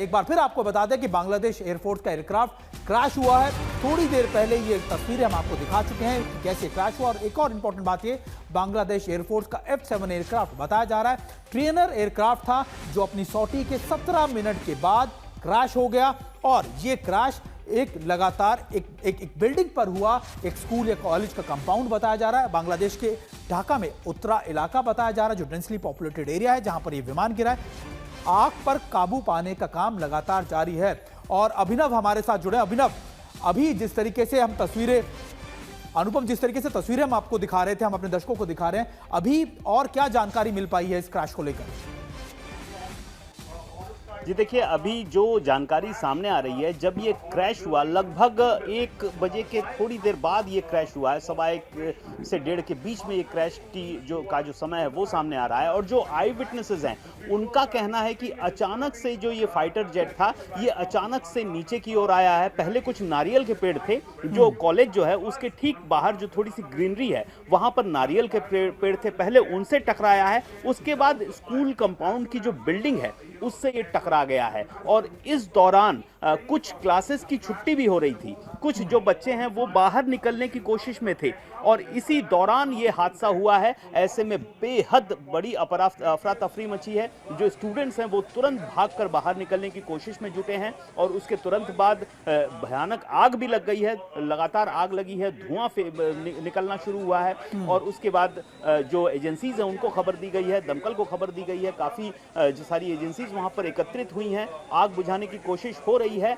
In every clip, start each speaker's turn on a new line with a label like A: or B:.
A: एक बार फिर आपको बता दें कि बांग्लादेश एयरफोर्स का एयरक्राफ्ट क्रैश हुआ है। थोड़ी देर पहले ये तस्वीरें हम आपको दिखा चुके हैं कि कैसे क्रैश हुआ। और एक और इंपॉर्टेंट बात ये, बांग्लादेश एयरफोर्स का F-7 एयरक्राफ्ट बताया जा रहा है ट्रेनर एयरक्राफ्ट था जो अपनी सॉर्टी के 17 मिनट के बाद क्रैश हो गया। और ये क्रैश एक लगातार एक बिल्डिंग पर हुआ, एक स्कूल या कॉलेज का कंपाउंड बताया जा रहा है। बांग्लादेश के ढाका में उत्तरा इलाका बताया जा रहा है जो डेंसली पॉपुलेटेड एरिया है, जहां पर यह विमान गिरा है। आग पर काबू पाने का काम लगातार जारी है। और अभिनव हमारे साथ जुड़े। अभिनव, अभी जिस तरीके से हम तस्वीरें, अनुपम जिस तरीके से तस्वीरें हम आपको दिखा रहे थे, हम अपने दर्शकों को दिखा रहे हैं, अभी और क्या जानकारी मिल पाई है इस क्रैश को लेकर?
B: जी देखिए, अभी जो जानकारी सामने आ रही है, जब ये क्रैश हुआ लगभग 1 बजे के थोड़ी देर बाद ये क्रैश हुआ है। 1:15 से 1:30 के बीच में ये क्रैश की जो समय है वो सामने आ रहा है। और जो आई विटनेसेस हैं उनका कहना है कि अचानक से जो ये फाइटर जेट था ये अचानक से नीचे की ओर आया है। पहले कुछ नारियल के पेड़ थे, जो कॉलेज जो है उसके ठीक बाहर जो थोड़ी सी ग्रीनरी है वहां पर नारियल के पेड़ थे, पहले उनसे टकराया है। उसके बाद स्कूल कंपाउंड की जो बिल्डिंग है उससे ये टकरा गया है। और इस दौरान कुछ क्लासेस की छुट्टी भी हो रही थी, कुछ जो बच्चे हैं वो बाहर निकलने की कोशिश में थे और इसी दौरान ये हादसा हुआ है। ऐसे में बेहद बड़ी अफरा तफरी मची है। जो स्टूडेंट्स हैं वो तुरंत भागकर बाहर निकलने की कोशिश में जुटे हैं और उसके तुरंत बाद भयानक आग भी लग गई है। लगातार आग लगी है, धुआं निकलना शुरू हुआ है। और उसके बाद जो एजेंसीज हैं उनको खबर दी गई है, दमकल को खबर दी गई है। काफ़ी जो सारी एजेंसीज वहाँ पर एकत्रित हुई हैं, आग बुझाने की कोशिश हो रही है।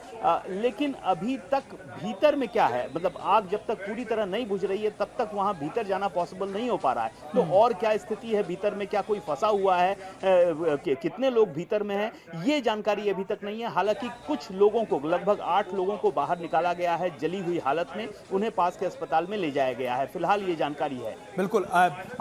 B: लेकिन अभी तक भीतर में क्या है, मतलब आग जब तक पूरी तरह नहीं बुझ रही है तब तक वहां भीतर जाना पॉसिबल नहीं हो पा रहा है। तो और क्या स्थिति है भीतर में, क्या कोई फंसा हुआ है, कितने लोग भीतर में हैं, ये जानकारी अभी तक नहीं है। हालांकि कुछ लोगों को, लगभग 8 लोगों को बाहर निकाला गया है जली हुई हालत में, उन्हें पास के अस्पताल में ले जाया गया है। फिलहाल ये जानकारी है।
A: बिल्कुल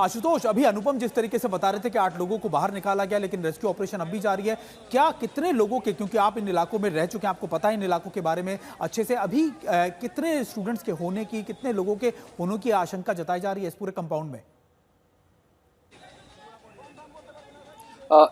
A: आशुतोष, अभी अनुपम जिस तरीके से बता रहे थे कि 8 लोगों को बाहर निकाला गया, लेकिन रेस्क्यू ऑपरेशन अब भी जारी है। क्या कितने लोगों के, क्योंकि आप इन इलाकों में रह चुके हैं, आपको पता है इन इलाकों के बारे में अच्छे से, अभी कितने स्टूडेंट्स के होने की, कितने लोगों के होने की आशंका जताई जा रही है इस पूरे कंपाउंड में?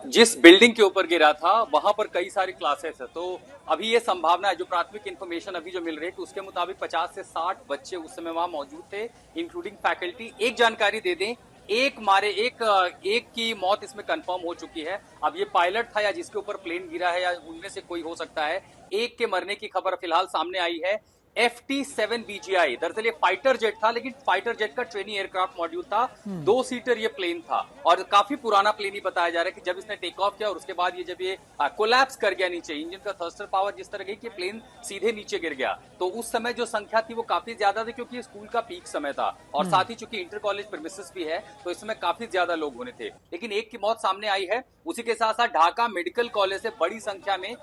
C: जिस बिल्डिंग के ऊपर गिरा था वहां पर कई सारी क्लासेस है, तो अभी ये संभावना है, जो प्राथमिक इंफॉर्मेशन अभी जो मिल रही है कि उसके मुताबिक 50 से 60 बच्चे उस समय वहां मौजूद थे, इंक्लूडिंग फैकल्टी। एक जानकारी दे दें, एक की मौत इसमें कंफर्म हो चुकी है। अब ये पायलट था या जिसके ऊपर प्लेन गिरा है या उनमें से कोई हो सकता है। एक के मरने की खबर फिलहाल सामने आई है। FT-7 BGI, दरअसल ये फाइटर जेट था, लेकिन फाइटर जेट का ट्रेनिंग एयरक्राफ्ट मॉड्यूल था। 2 सीटर ये प्लेन था और काफी पुराना प्लेन ही बताया जा रहा है कि जब इसने टेक ऑफ किया और उसके बाद ये जब ये कोलैप्स कर गया नीचे, इंजन का थ्रस्टर पावर जिस तरह की कि प्लेन सीधे नीचे गिर गया, तो उस समय जो संख्या थी वो काफी ज्यादा थी क्योंकि स्कूल का पीक समय था और साथ ही चूंकि इंटर कॉलेज प्रीमिसेस भी है तो इसमें काफी ज्यादा लोग होने थे। लेकिन एक की मौत सामने आई है। उसी के साथ साथ ढाका मेडिकल कॉलेज से बड़ी संख्या में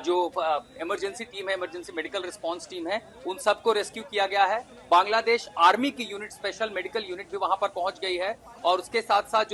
C: जो इमरजेंसी टीम है, इमरजेंसी मेडिकल रिस्पॉन्स टीम है, उन सबको रेस्क्यू किया गया है। बांग्लादेश आर्मी की यूनिट, स्पेशल मेडिकल यूनिट भी वहां पर पहुंच गई है और उसके साथ साथ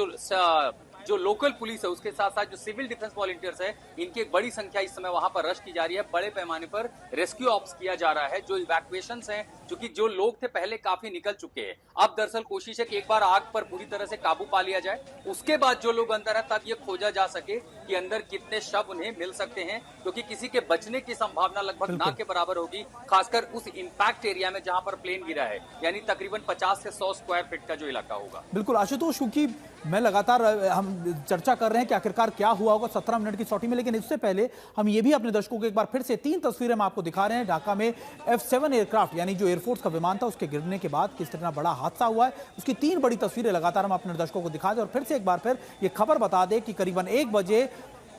C: जो लोकल पुलिस है, उसके साथ साथ जो सिविल डिफेंस वॉलंटियर्स है, इनकी एक बड़ी संख्या इस समय वहां पर रश की जा रही है। बड़े पैमाने पर रेस्क्यू ऑप्स किया जा रहा है। जो इवैक्यूएशंस हैं, क्योंकि जो लोग थे पहले काफी निकल चुके हैं, अब दरअसल कोशिश है कि एक बार आग पर पूरी तरह से काबू पा लिया जाए, उसके बाद जो लोग अंदर है तब ये खोजा जा सके कि अंदर कितने शव उन्हें मिल सकते हैं, क्योंकि किसी के बचने की संभावना लगभग ना के बराबर होगी, खासकर उस इंपैक्ट एरिया में जहां पर प्लेन गिरा है, यानी तकरीबन 50 से 100 स्क्वायर फीट का जो इलाका होगा।
A: बिल्कुल आशुतोष, क्योंकि मैं लगातार हम चर्चा कर रहे हैं कि आखिरकार क्या हुआ होगा 17 मिनट की सॉटी में, लेकिन इससे पहले हम ये भी अपने दर्शकों को एक बार फिर से 3 तस्वीरें हम आपको दिखा रहे हैं। ढाका में F-7 एयरक्राफ्ट यानी जो एयरफोर्स का विमान था उसके गिरने के बाद किस तरह बड़ा हादसा हुआ है, उसकी 3 बड़ी तस्वीरें लगातार हम अपने दर्शकों को दिखा दें। और फिर से एक बार फिर ये खबर बता दें कि करीबन 1 बजे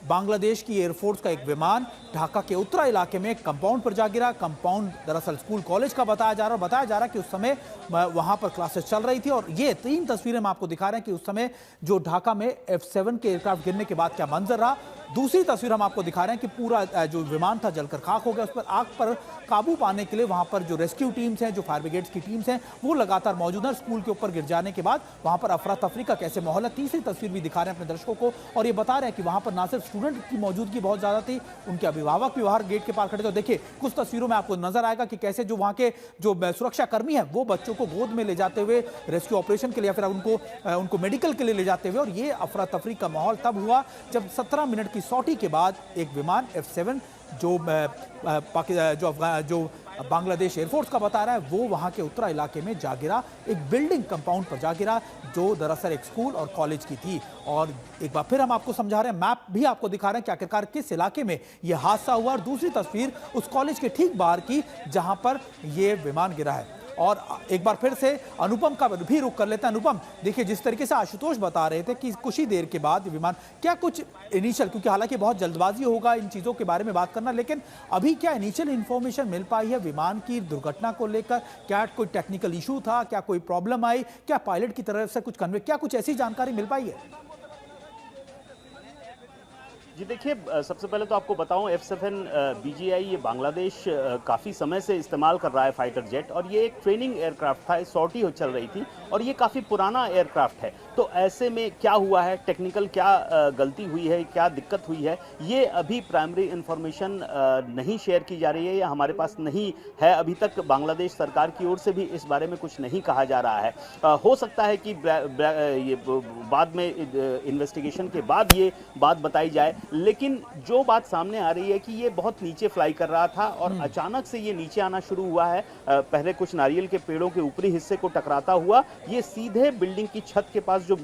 A: बांग्लादेश की एयरफोर्स का एक विमान ढाका के उत्तरा इलाके में कंपाउंड पर जा गिरा। कंपाउंड दरअसल स्कूल कॉलेज का बताया जा रहा है कि उस समय वहां पर क्लासेस चल रही थी। और ये 3 तस्वीरें हम आपको दिखा रहे हैं कि उस समय जो ढाका में F-7 के एयरक्राफ्ट गिरने के बाद क्या मंजर रहा। दूसरी तस्वीर हम आपको दिखा रहे हैं कि पूरा जो विमान था जलकर खाक हो गया। उस पर आग पर काबू पाने के लिए वहां पर जो रेस्क्यू टीम्स हैं, जो फायर ब्रिगेड्स की टीम्स हैं, वो लगातार मौजूद हैं। स्कूल के ऊपर गिर जाने के बाद वहां पर अफरा तफरी का कैसे माहौल है, तीसरी तस्वीर भी दिखा रहे हैं अपने दर्शकों को। और ये बता रहे हैं कि वहां पर ना सिर्फ स्टूडेंट की मौजूदगी बहुत ज्यादा थी, उनके अभिभावक भी बाहर गेट के पार खड़े थे। देखिए कुछ तस्वीरों में आपको नजर आएगा कि कैसे जो वहां के जो सुरक्षा कर्मी है वो बच्चों को गोद में ले जाते हुए रेस्क्यू ऑपरेशन के लिए या फिर उनको मेडिकल के लिए ले जाते हुए। और ये अफरा तफरी का माहौल तब हुआ जब 17 मिनट की सॉटी के बाद एक विमान F-7 जो बांग्लादेश एयरफोर्स का बता रहा है वो वहां के उत्तरा इलाके में जा गिरा, एक बिल्डिंग कंपाउंड पर जा गिरा जो दरअसल एक स्कूल और कॉलेज की थी। और एक बार फिर हम आपको समझा रहे हैं, मैप भी आपको दिखा रहे हैं कि आखिरकार किस इलाके में यह हादसा हुआ। और दूसरी तस्वीर उस कॉलेज के ठीक बाहर की जहां पर यह विमान गिरा है। और एक बार फिर से अनुपम का भी रुख कर लेते हैं। अनुपम, देखिए जिस तरीके से आशुतोष बता रहे थे कि कुछ ही देर के बाद विमान, क्या कुछ इनिशियल, क्योंकि हालांकि बहुत जल्दबाजी होगा इन चीज़ों के बारे में बात करना, लेकिन अभी क्या इनिशियल इन्फॉर्मेशन मिल पाई है विमान की दुर्घटना को लेकर? क्या कोई टेक्निकल इशू था, क्या कोई प्रॉब्लम आई, क्या पायलट की तरफ से कुछ कन्वे, क्या कुछ ऐसी जानकारी मिल पाई है?
B: जी देखिए, सबसे पहले तो आपको बताऊं F7 BGI ये बांग्लादेश काफ़ी समय से इस्तेमाल कर रहा है फाइटर जेट, और ये एक ट्रेनिंग एयरक्राफ्ट था, सॉर्टी चल रही थी और ये काफ़ी पुराना एयरक्राफ्ट है। तो ऐसे में क्या हुआ है, टेक्निकल क्या गलती हुई है, क्या दिक्कत हुई है, ये अभी प्राइमरी इंफॉर्मेशन नहीं शेयर की जा रही है या हमारे पास नहीं है। अभी तक बांग्लादेश सरकार की ओर से भी इस बारे में कुछ नहीं कहा जा रहा है। हो सकता है कि ये बाद में इन्वेस्टिगेशन के बाद ये बात बताई जाए, लेकिन जो बात सामने आ रही है कि ये बहुत नीचे फ्लाई कर रहा था और अचानक से ये नीचे आना शुरू हुआ है। पहले कुछ नारियल के पेड़ों के ऊपरी हिस्से को टकराता हुआ ये सीधे बिल्डिंग की छत के पास जो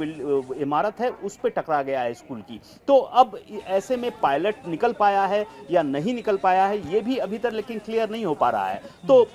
B: इमारत है उस पे टकरा गया है स्कूल की। तो अब ऐसे में पायलट निकल पाया है या नहीं निकल पाया है ये भी अभी तक लेकिन क्लियर नहीं हो पा रहा है। तो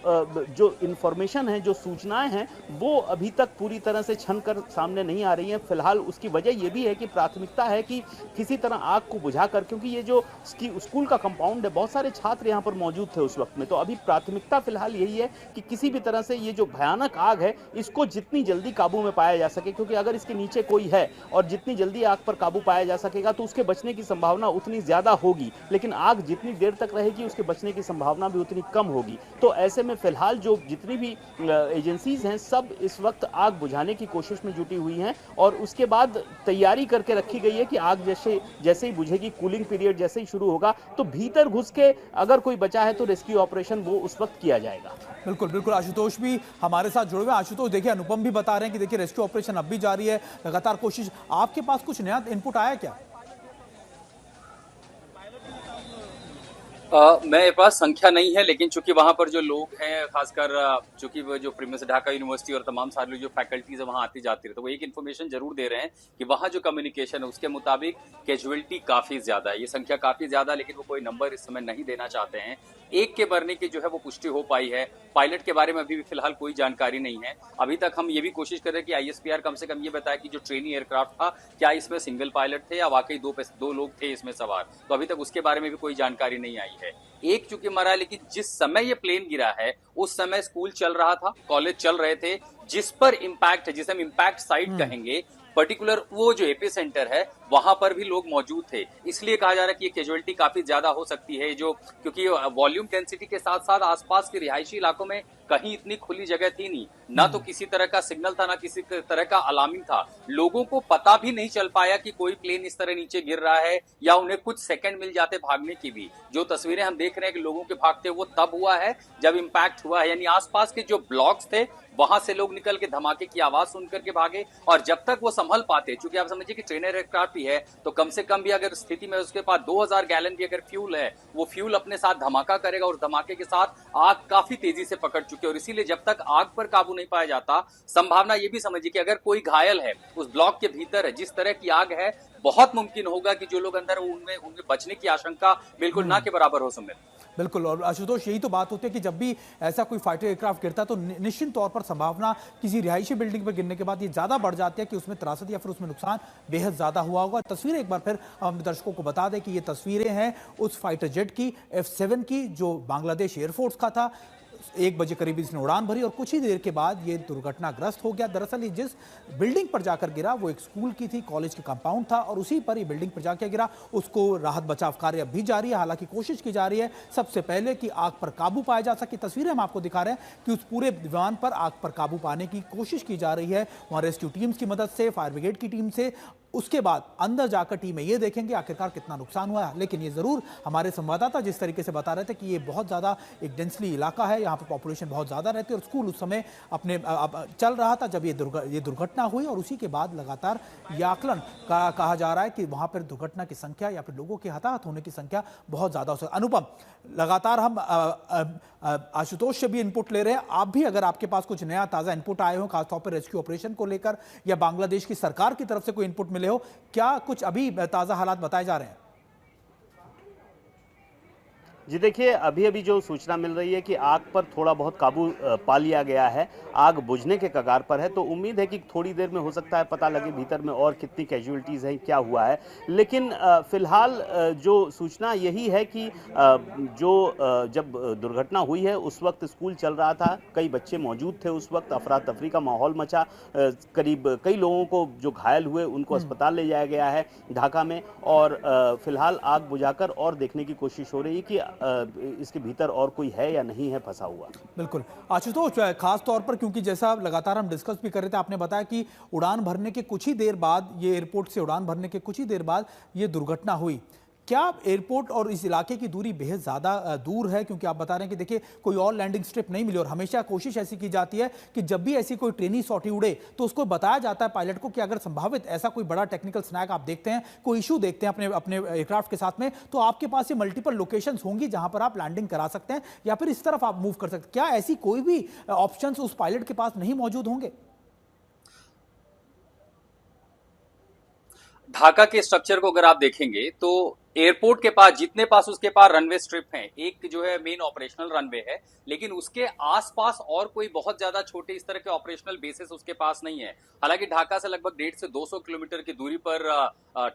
B: जो इंफॉर्मेशन है, जो सूचनाएं हैं, वो अभी तक पूरी तरह से छन कर सामने नहीं आ रही हैं। फिलहाल उसकी वजह ये भी है कि प्राथमिकता है कि किसी तरह आग को बुझाकर, क्योंकि ये जो स्कूल का कंपाउंड है, बहुत सारे छात्र यहाँ पर मौजूद थे उस वक्त में, तो अभी प्राथमिकता फिलहाल यही है कि किसी भी तरह से ये जो भयानक आग है इसको जितनी जल्दी काबू में पाया जा सके, क्योंकि अगर इसके नीचे कोई है और जितनी जल्दी आग पर काबू पाया जा सकेगा तो उसके बचने की संभावना उतनी ज्यादा होगी, लेकिन आग जितनी देर तक रहेगी उसके बचने की संभावना भी उतनी कम होगी। तो ऐसे में फिलहाल जो जितनी भी एजेंसीज हैं सब इस वक्त आग बुझाने की कोशिश में जुटी हुई हैं और उसके बाद तैयारी करके रखी गई है कि आग जैसे ही बुझेगी, कूलिंग पीरियड जैसे ही शुरू होगा तो भीतर घुस के अगर कोई बचा है तो रेस्क्यू ऑपरेशन वो उस वक्त किया जाएगा।
A: बिल्कुल बिल्कुल, आशुतोष भी हमारे साथ जुड़े हुए हैं। आशुतोष, देखिए अनुपम भी बता रहे हैं कि देखिए रेस्क्यू ऑपरेशन अब भी जारी है, लगातार कोशिश। आपके पास कुछ नया इनपुट आया क्या?
C: मेरे पास संख्या नहीं है, लेकिन चूंकि वहां पर जो लोग हैं, खासकर चूंकि वो जो प्रीमियस ढाका यूनिवर्सिटी और तमाम सारे लोग जो फैकल्टीज है वहां आती जाती रहे, तो वो एक इन्फॉर्मेशन जरूर दे रहे हैं कि वहां जो कम्युनिकेशन है उसके मुताबिक कैजुअलिटी काफी ज्यादा है। ये संख्या काफी ज्यादा है, लेकिन वो कोई नंबर इस समय नहीं देना चाहते हैं। एक के मरने की जो है वो पुष्टि हो पाई है। पायलट के बारे में अभी भी फिलहाल कोई जानकारी नहीं है। अभी तक हम ये भी कोशिश कर रहे हैं कि ISPR कम से कम ये बताए कि जो ट्रेनी एयरक्राफ्ट था क्या इसमें सिंगल पायलट थे या वाकई दो लोग थे इसमें सवार, तो अभी तक उसके बारे में भी कोई जानकारी नहीं आई है। एक चूंकि मरा है, लेकिन जिस समय ये प्लेन गिरा है उस समय स्कूल चल रहा था, कॉलेज चल रहे थे, जिस पर इम्पैक्ट है, जिसे हम इम्पैक्ट साइट कहेंगे, पर्टिकुलर वो जो एपी सेंटर है वहां पर भी लोग मौजूद थे। इसलिए कहा जा रहा है कि ये कैजुअलिटी काफी ज्यादा हो सकती है, जो क्योंकि वॉल्यूम डेंसिटी के साथ साथ आसपास के रिहायशी इलाकों में कहीं इतनी खुली जगह थी नहीं, ना तो किसी तरह का सिग्नल था, ना किसी तरह का अलार्मिंग था। लोगों को पता भी नहीं चल पाया कि कोई प्लेन इस तरह नीचे गिर रहा है, या उन्हें कुछ सेकंड मिल जाते भागने की भी। जो तस्वीरें हम देख रहे हैं कि लोगों के भागते वो तब हुआ है जब इम्पैक्ट हुआ है, यानी आसपास के जो ब्लॉक्स थे वहां से लोग निकल के धमाके की आवाज सुनकर के भागे, और जब तक वो संभल पाते, क्योंकि आप समझिए कि ट्रेनर एयरक्राफ्ट भी है, तो कम से कम भी अगर स्थिति में उसके पास 2000 गैलन भी अगर फ्यूल है, वो फ्यूल अपने साथ धमाका करेगा और धमाके के साथ आग काफी तेजी से पकड़ चुकी है। और इसीलिए जब तक आग पर काबू नहीं पाया जाता, संभावना ये भी समझिए कि अगर कोई घायल है उस ब्लॉक के भीतर है, जिस तरह की आग है, बहुत मुमकिन होगा कि जो लोग अंदर उनमें बचने की आशंका बिल्कुल ना के बराबर हो सुमित।
A: बिल्कुल, और आशुतोष यही तो बात होती है कि जब भी ऐसा कोई फाइटर एयरक्राफ्ट गिरता है तो निश्चित तौर पर संभावना किसी रिहायशी बिल्डिंग पर गिरने के बाद ये ज्यादा बढ़ जाती है कि उसमें त्रासदी या फिर उसमें नुकसान बेहद ज्यादा हुआ होगा। तस्वीरें एक बार फिर हम दर्शकों को बता दें कि ये तस्वीरें हैं उस फाइटर जेट की, F7 की, जो बांग्लादेश एयरफोर्स का था। 1 बजे करीब इसने उड़ान भरी और कुछ ही देर के बाद ये दुर्घटनाग्रस्त हो गया। दरअसल ये जिस बिल्डिंग पर जाकर गिरा वो एक स्कूल की थी, कॉलेज के कंपाउंड था, और उसी पर ये बिल्डिंग पर जाकर गिरा। उसको राहत बचाव कार्य अब भी जारी है, हालांकि कोशिश की जा रही है सबसे पहले कि आग पर काबू पाया जा सके। तस्वीरें हम आपको दिखा रहे हैं कि उस पूरे विमान पर आग पर काबू पाने की कोशिश की जा रही है, वहां रेस्क्यू टीम्स की मदद से, फायर ब्रिगेड की टीम से। उसके बाद अंदर जाकर टीमें ये देखेंगे आखिरकार कितना नुकसान हुआ है। लेकिन ये जरूर हमारे संवाददाता जिस तरीके से बता रहे थे कि ये बहुत ज्यादा एक डेंसली इलाका है, यहाँ पर पॉपुलेशन बहुत ज्यादा रहती है और स्कूल उस समय अपने चल रहा था जब ये दुर्घटना हुई और उसी के बाद लगातार यह आकलन कहा जा रहा है कि वहां पर दुर्घटना की संख्या या फिर लोगों के हताहत होने की संख्या बहुत ज्यादा हो सकती है। अनुपम, लगातार हम आशुतोष से भी इनपुट ले रहे हैं, आप भी अगर आपके पास कुछ नया ताजा इनपुट आए हो खासतौर पर रेस्क्यू ऑपरेशन को लेकर या बांग्लादेश की सरकार की तरफ से कोई इनपुट मिले हो, क्या कुछ अभी ताजा हालात बताए जा रहे हैं?
B: जी देखिए, अभी अभी जो सूचना मिल रही है कि आग पर थोड़ा बहुत काबू पा लिया गया है, आग बुझने के कगार पर है, तो उम्मीद है कि थोड़ी देर में हो सकता है पता लगे भीतर में और कितनी कैजुअलिटीज़ हैं, क्या हुआ है। लेकिन फिलहाल जो सूचना यही है कि जब दुर्घटना हुई है उस वक्त स्कूल चल रहा था, कई बच्चे मौजूद थे, उस वक्त अफरा तफरी का माहौल मचा, करीब कई लोगों को जो घायल हुए उनको अस्पताल ले जाया गया है ढाका में, और फिलहाल आग बुझाकर और देखने की कोशिश हो रही है कि इसके भीतर और कोई है या नहीं है फंसा हुआ।
A: बिल्कुल आशुतोष, खास तौर पर क्योंकि जैसा लगातार हम डिस्कस भी कर रहे थे, आपने बताया कि उड़ान भरने के कुछ ही देर बाद, ये एयरपोर्ट से उड़ान भरने के कुछ ही देर बाद ये दुर्घटना हुई। क्या एयरपोर्ट और इस इलाके की दूरी बेहद ज़्यादा दूर है? क्योंकि आप बता रहे हैं कि देखिए कोई और लैंडिंग स्ट्रिप नहीं मिली और हमेशा कोशिश ऐसी की जाती है कि जब भी ऐसी कोई ट्रेनी सॉटी उड़े तो उसको बताया जाता है पायलट को कि अगर संभावित ऐसा कोई बड़ा टेक्निकल स्नैक आप देखते हैं, कोई इशू देखते हैं अपने अपने एयरक्राफ्ट के साथ में, तो आपके पास ये मल्टीपल लोकेशंस होंगी जहां पर आप लैंडिंग करा सकते हैं या फिर इस तरफ आप मूव कर सकते हैं। क्या ऐसी कोई भी ऑप्शन उस पायलट के पास नहीं मौजूद होंगे?
C: ढाका के स्ट्रक्चर को अगर आप देखेंगे तो एयरपोर्ट के पास जितने पास उसके पास रनवे स्ट्रिप हैं, एक जो है मेन ऑपरेशनल रनवे है, लेकिन उसके आसपास और कोई बहुत ज्यादा छोटे इस तरह के ऑपरेशनल बेसिस उसके पास नहीं है। हालांकि ढाका से लगभग 150 से 200 किलोमीटर की दूरी पर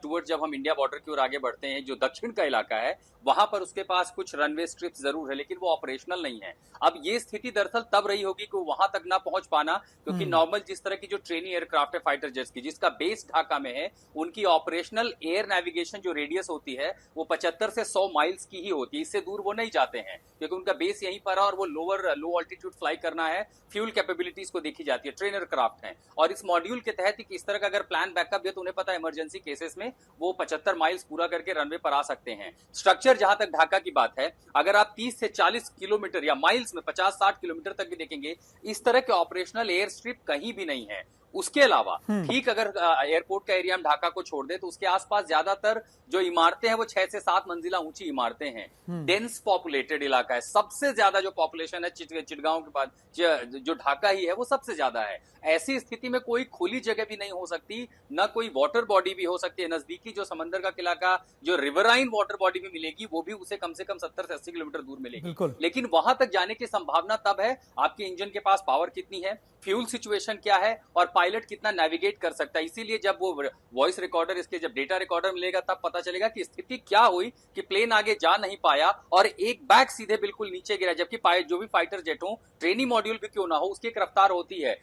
C: टूवर्ड जब हम इंडिया बॉर्डर की ओर आगे बढ़ते हैं, जो दक्षिण का इलाका है, वहां पर उसके पास कुछ रनवे स्ट्रिप जरूर है, लेकिन वो ऑपरेशनल नहीं है। अब ये स्थिति दरअसल तब रही होगी कि वहां तक ना पहुंच पाना, क्योंकि नॉर्मल जिस तरह की जो ट्रेनी एयरक्राफ्ट है फाइटर जेट्स की, जिसका बेस ढाका में है, उनकी ऑपरेशनल एयर नेविगेशन जो रेडियस होती है वो 75 से 100 माइल्स की ही होती है, इससे दूर वो नहीं जाते हैं, क्योंकि उनका बेस यहीं पर है और वो लो ऑल्टीट्यूड फ्लाई करना है, फ्यूल कैपेबिलिटीज को देखी जाती है, ट्रेनर क्राफ्ट है। और इस मॉड्यूल के तहत इस तरह का अगर प्लान बैकअप है तो उन्हें पता है इमरजेंसी केसेस में वो 75 माइल्स पूरा करके रनवे पर आ सकते हैं। स्ट्रक्चर जहां तक ढाका की बात है, अगर आप 30 से 40 किलोमीटर या माइल्स में 50-60 किलोमीटर तक भी देखेंगे, इस तरह के ऑपरेशनल एयर स्ट्रिप कहीं भी नहीं है। उसके अलावा ठीक अगर एयरपोर्ट का एरिया हम ढाका को छोड़ दे तो उसके आसपास ज्यादातर जो इमारतें हैं वो 6 से 7 मंजिला ऊंची इमारतें हैं। डेंस पॉपुलेटेड इलाका है, सबसे ज्यादा जो पॉपुलेशन है चिटगांव के बाद जो ढाका ही है वो सबसे ज्यादा है। ऐसी स्थिति में कोई खुली जगह भी नहीं हो सकती, न कोई वाटर बॉडी भी हो सकती है। नजदीकी जो समंदर का इलाका, जो रिवराइन वाटर बॉडी भी मिलेगी, वो भी उसे कम से कम 70 से 80 किलोमीटर दूर मिलेगी। लेकिन वहां तक जाने की संभावना तब है आपके इंजन के पास पावर कितनी है, फ्यूल सिचुएशन क्या है और पायलट कितना नेविगेट कर सकता है। इसीलिए जब वो वॉइस रिकॉर्डर, इसके जब डेटा रिकॉर्डर मिलेगा तब पता चलेगा कि स्थिति क्या हुई कि प्लेन आगे जा नहीं पाया और एक बैग सीधे बिल्कुल नीचे गिरा, जबकि जो भी फाइटर जेट हो, ट्रेनिंग मॉड्यूल भी क्यों ना हो, उसकी एक रफ्तार होती है